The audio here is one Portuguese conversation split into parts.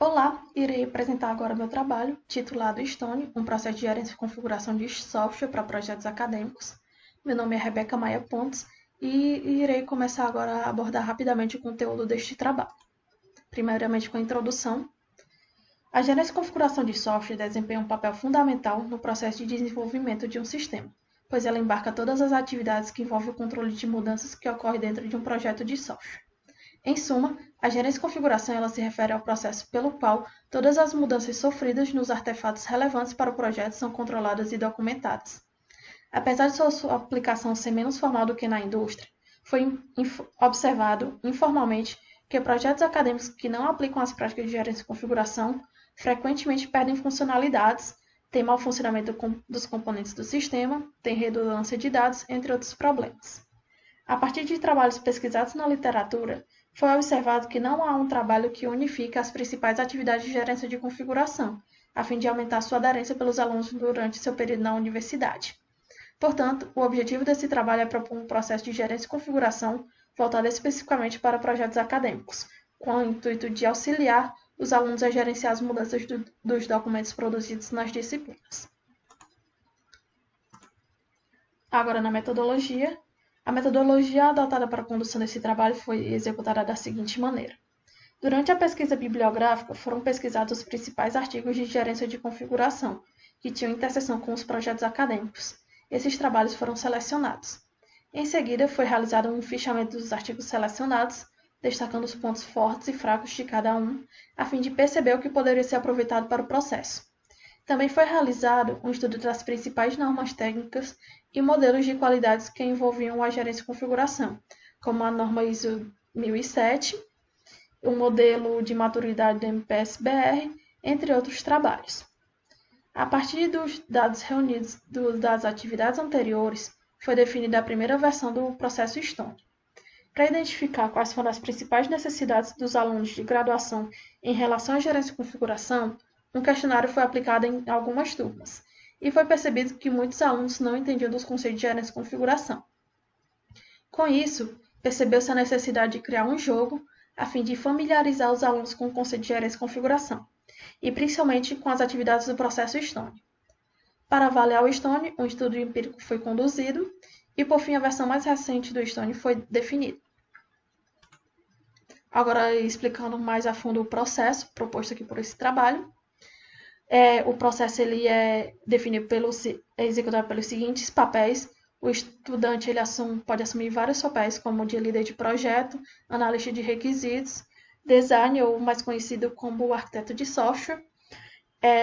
Olá, irei apresentar agora meu trabalho, titulado Stone, um processo de gerência e configuração de software para projetos acadêmicos. Meu nome é Rebeca Maia Pontes e irei começar agora a abordar rapidamente o conteúdo deste trabalho. Primeiramente com a introdução. A gerência e configuração de software desempenha um papel fundamental no processo de desenvolvimento de um sistema, pois ela embarca todas as atividades que envolvem o controle de mudanças que ocorrem dentro de um projeto de software. Em suma, a gerência e configuração ela se refere ao processo pelo qual todas as mudanças sofridas nos artefatos relevantes para o projeto são controladas e documentadas. Apesar de sua aplicação ser menos formal do que na indústria, foi observado informalmente que projetos acadêmicos que não aplicam as práticas de gerência e configuração frequentemente perdem funcionalidades, têm mau funcionamento dos componentes do sistema, têm redundância de dados, entre outros problemas. A partir de trabalhos pesquisados na literatura, foi observado que não há um trabalho que unifique as principais atividades de gerência de configuração, a fim de aumentar sua aderência pelos alunos durante seu período na universidade. Portanto, o objetivo desse trabalho é propor um processo de gerência e configuração voltado especificamente para projetos acadêmicos, com o intuito de auxiliar os alunos a gerenciar as mudanças dos documentos produzidos nas disciplinas. Agora, na metodologia. A metodologia adotada para a condução desse trabalho foi executada da seguinte maneira. Durante a pesquisa bibliográfica, foram pesquisados os principais artigos de gerência de configuração, que tinham interseção com os projetos acadêmicos. Esses trabalhos foram selecionados. Em seguida, foi realizado um fichamento dos artigos selecionados, destacando os pontos fortes e fracos de cada um, a fim de perceber o que poderia ser aproveitado para o processo. Também foi realizado um estudo das principais normas técnicas e modelos de qualidades que envolviam a gerência e configuração, como a norma ISO 1007, o modelo de maturidade do MPS-BR, entre outros trabalhos. A partir dos dados reunidos das atividades anteriores, foi definida a primeira versão do processo Stone. Para identificar quais foram as principais necessidades dos alunos de graduação em relação à gerência e configuração, um questionário foi aplicado em algumas turmas, e foi percebido que muitos alunos não entendiam dos conceitos de gerência e configuração. Com isso, percebeu-se a necessidade de criar um jogo a fim de familiarizar os alunos com o conceito de gerência e configuração, e principalmente com as atividades do processo Stone. Para avaliar o Stone, um estudo empírico foi conduzido, e por fim a versão mais recente do Stone foi definida. Agora, explicando mais a fundo o processo proposto aqui por esse trabalho. O processo ele é definido é executado pelos seguintes papéis. O estudante ele pode assumir vários papéis, como o de líder de projeto, analista de requisitos, designer, ou mais conhecido como o arquiteto de software,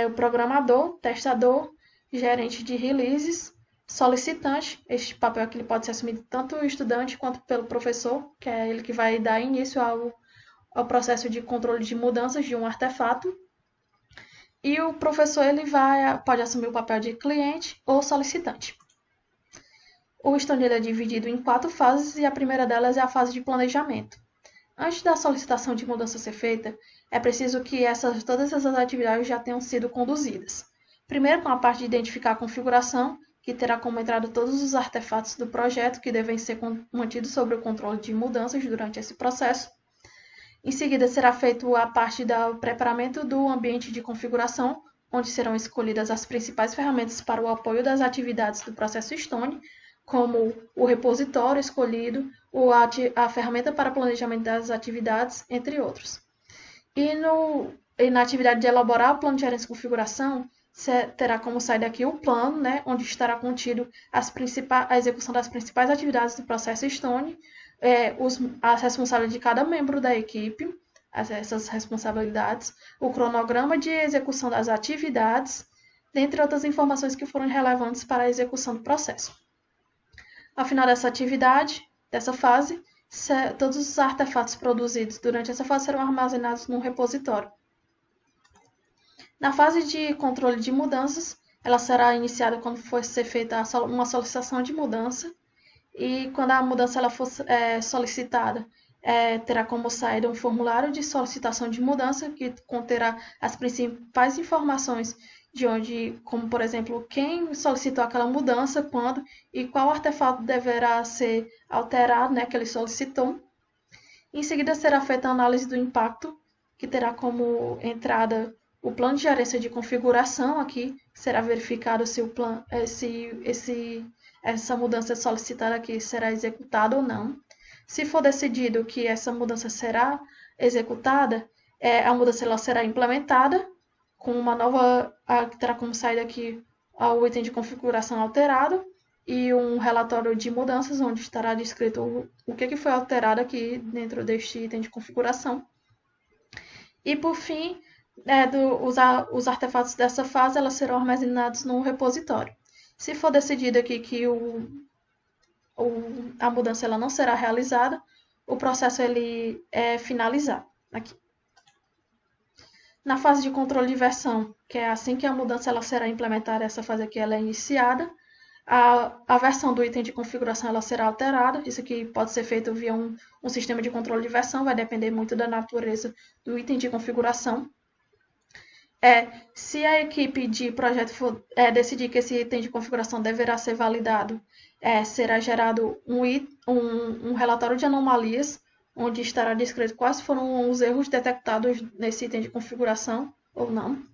o programador, testador, gerente de releases, solicitante. Este papel aqui ele pode ser assumido tanto pelo estudante quanto pelo professor, que é ele que vai dar início ao processo de controle de mudanças de um artefato. E o professor ele pode assumir o papel de cliente ou solicitante. O Stone é dividido em 4 fases e a primeira delas é a fase de planejamento. Antes da solicitação de mudança ser feita, é preciso que todas essas atividades já tenham sido conduzidas. Primeiro, com a parte de identificar a configuração, que terá como entrada todos os artefatos do projeto que devem ser mantidos sob o controle de mudanças durante esse processo. Em seguida, será feito a parte do preparamento do ambiente de configuração, onde serão escolhidas as principais ferramentas para o apoio das atividades do processo Stone, como o repositório escolhido, ou a ferramenta para planejamento das atividades, entre outros. E na atividade de elaborar o plano de gerência e configuração, terá como sair daqui o plano, onde estará contido a execução das principais atividades do processo Stone, as responsabilidades de cada membro da equipe, essas responsabilidades, o cronograma de execução das atividades, dentre outras informações que foram relevantes para a execução do processo. Ao final dessa fase, todos os artefatos produzidos durante essa fase serão armazenados num repositório. Na fase de controle de mudanças, ela será iniciada quando for ser feita uma solicitação de mudança, e quando a mudança ela for solicitada, terá como saída um formulário de solicitação de mudança que conterá as principais informações de onde, como por exemplo, quem solicitou aquela mudança, quando e qual artefato deverá ser alterado, que ele solicitou. Em seguida será feita a análise do impacto, que terá como entrada o plano de gerência de configuração aqui, será verificado se essa mudança solicitada aqui será executada ou não. Se for decidido que essa mudança será executada, a mudança ela será implementada com uma nova, que terá como saída aqui o item de configuração alterado e um relatório de mudanças, onde estará descrito o que foi alterado aqui dentro deste item de configuração. E, por fim, os artefatos dessa fase elas serão armazenados no repositório. Se for decidido aqui que a mudança ela não será realizada, o processo ele é finalizado aqui. Na fase de controle de versão, que é assim que a mudança ela será implementada, essa fase aqui ela é iniciada, a versão do item de configuração ela será alterada. Isso aqui pode ser feito via um sistema de controle de versão, vai depender muito da natureza do item de configuração. Se a equipe de projeto for decidir que esse item de configuração deverá ser validado, será gerado um relatório de anomalias, onde estará descrito quais foram os erros detectados nesse item de configuração ou não.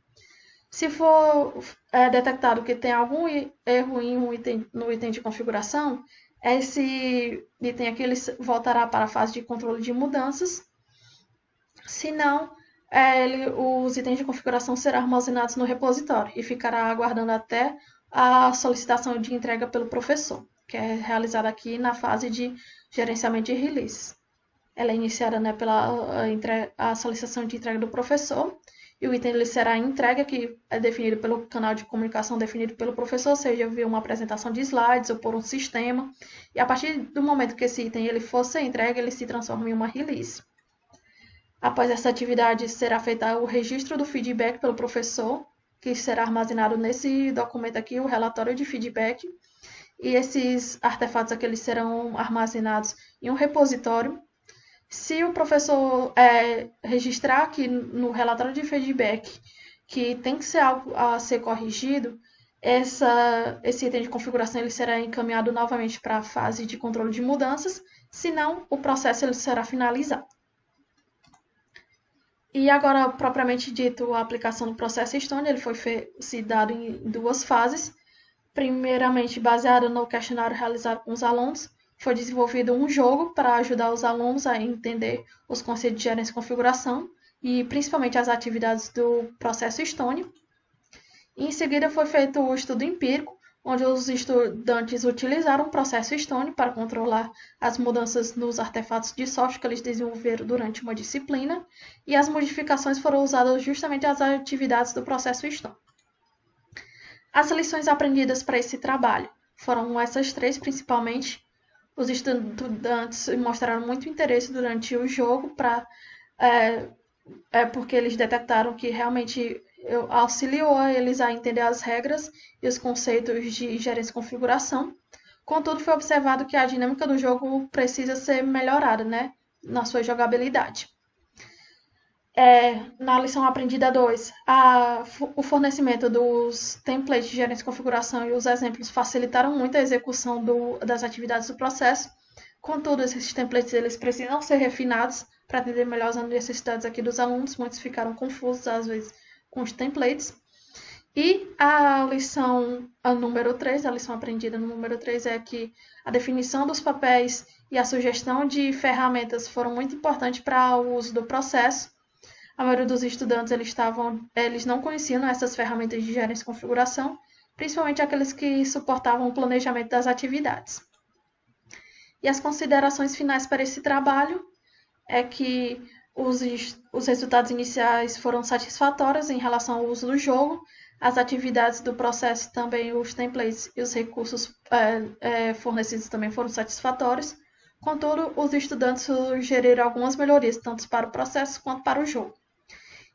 Se for detectado que tem algum erro no item de configuração, esse item aqui ele voltará para a fase de controle de mudanças. Se não, os itens de configuração serão armazenados no repositório e ficará aguardando até a solicitação de entrega pelo professor, que é realizada aqui na fase de gerenciamento de release. Ela é iniciada pela a solicitação de entrega do professor, e o item ele será entregue, que é definido pelo canal de comunicação definido pelo professor, seja via uma apresentação de slides ou por um sistema. E a partir do momento que esse item ele for ser entregue, ele se transforma em uma release. Após essa atividade, será feito o registro do feedback pelo professor, que será armazenado nesse documento aqui, o relatório de feedback. E esses artefatos aqui eles serão armazenados em um repositório. Se o professor registrar aqui no relatório de feedback que tem que ser algo a ser corrigido, esse item de configuração ele será encaminhado novamente para a fase de controle de mudanças, senão o processo ele será finalizado. E agora, propriamente dito, a aplicação do processo Stone ele foi dado em duas fases. Primeiramente, baseado no questionário realizado com os alunos, foi desenvolvido um jogo para ajudar os alunos a entender os conceitos de gerência e configuração e principalmente as atividades do processo Stone. Em seguida, foi feito o estudo empírico, onde os estudantes utilizaram o processo Stone para controlar as mudanças nos artefatos de software que eles desenvolveram durante uma disciplina, e as modificações foram usadas justamente as atividades do processo Stone. As lições aprendidas para esse trabalho foram essas três, principalmente. Os estudantes mostraram muito interesse durante o jogo porque eles detectaram que realmente auxiliou eles a entender as regras e os conceitos de gerência e configuração. Contudo, foi observado que a dinâmica do jogo precisa ser melhorada, na sua jogabilidade. Na lição aprendida 2, o fornecimento dos templates de gerência e configuração e os exemplos facilitaram muito a execução das atividades do processo. Contudo, esses templates eles precisam ser refinados para atender melhor as necessidades aqui dos alunos. Muitos ficaram confusos, às vezes, com os templates. E a lição número 3, a lição aprendida no número 3 é que a definição dos papéis e a sugestão de ferramentas foram muito importantes para o uso do processo. A maioria dos estudantes eles não conheciam essas ferramentas de gerência e configuração, principalmente aqueles que suportavam o planejamento das atividades. E as considerações finais para esse trabalho é que os resultados iniciais foram satisfatórios em relação ao uso do jogo, as atividades do processo também, os templates e os recursos fornecidos também foram satisfatórios. Contudo, os estudantes sugeriram algumas melhorias, tanto para o processo quanto para o jogo.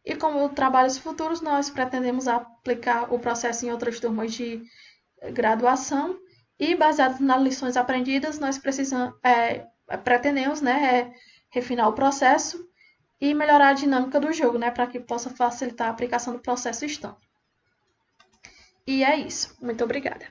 E como trabalhos futuros, nós pretendemos aplicar o processo em outras turmas de graduação e, baseado nas lições aprendidas, nós pretendemos refinar o processo e melhorar a dinâmica do jogo, para que possa facilitar a aplicação do processo Stone. E é isso. Muito obrigada.